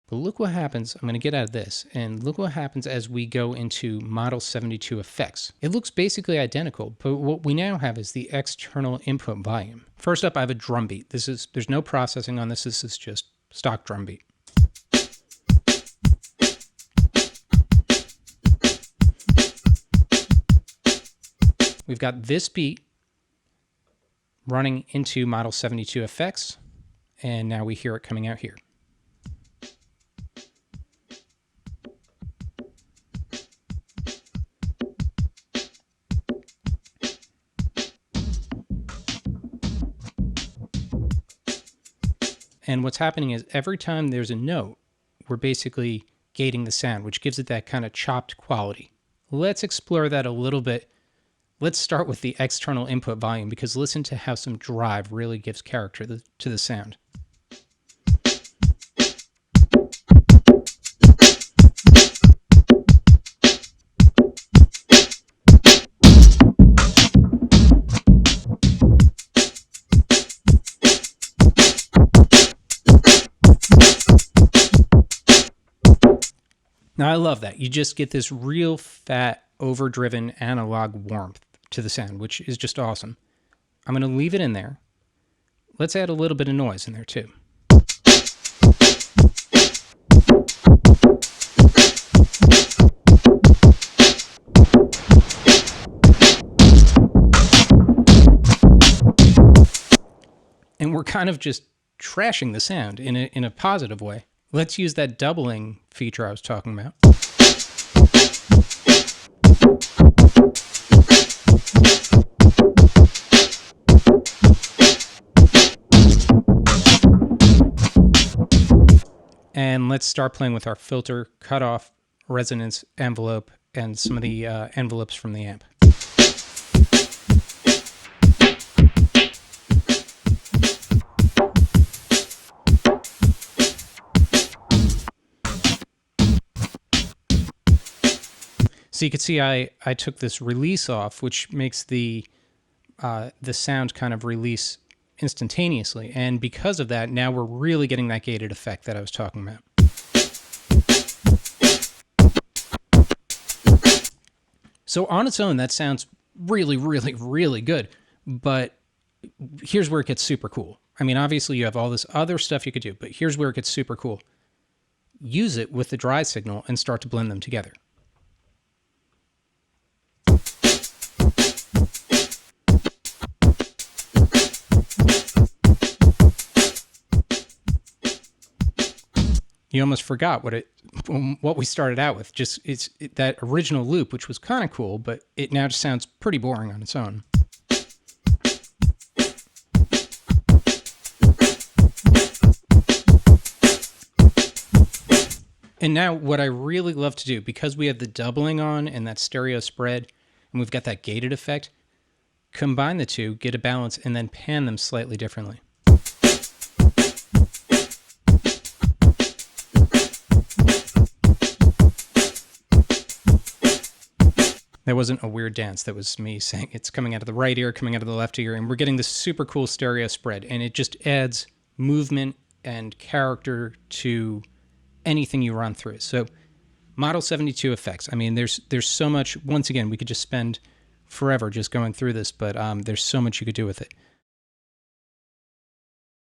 But look what happens. I'm going to get out of this, and look what happens as we go into Model 72 effects. It looks basically identical, but what we now have is the external input volume. First up, I have a drum beat. There's no processing on this. This is just stock drum beat. We've got this beat running into Model 72 effects, and now we hear it coming out here. And what's happening is every time there's a note, we're basically gating the sound, which gives it that kind of chopped quality. Let's explore that a little bit. Let's start with the external input volume, because listen to how some drive really gives character to the sound. Now, I love that. You just get this real fat, overdriven analog warmth to the sound, which is just awesome. I'm going to leave it in there. Let's add a little bit of noise in there too. And we're kind of just trashing the sound in a positive way. Let's use that doubling feature I was talking about. And let's start playing with our filter, cutoff, resonance, envelope, and some of the envelopes from the amp. So you can see I took this release off, which makes the sound kind of release instantaneously. And because of that, now we're really getting that gated effect that I was talking about. So on its own, that sounds really, really, really good. But here's where it gets super cool. I mean, obviously you have all this other stuff you could do, but here's where it gets super cool. Use it with the dry signal and start to blend them together. You almost forgot what we started out with. Just that original loop, which was kind of cool, but it now just sounds pretty boring on its own. And now what I really love to do, because we have the doubling on and that stereo spread, and we've got that gated effect, combine the two, get a balance, and then pan them slightly differently. That wasn't a weird dance. That was me saying it's coming out of the right ear, coming out of the left ear, and we're getting this super cool stereo spread, and it just adds movement and character to anything you run through. So Model 72 effects. I mean, there's so much. Once again, we could just spend forever just going through this, but there's so much you could do with it.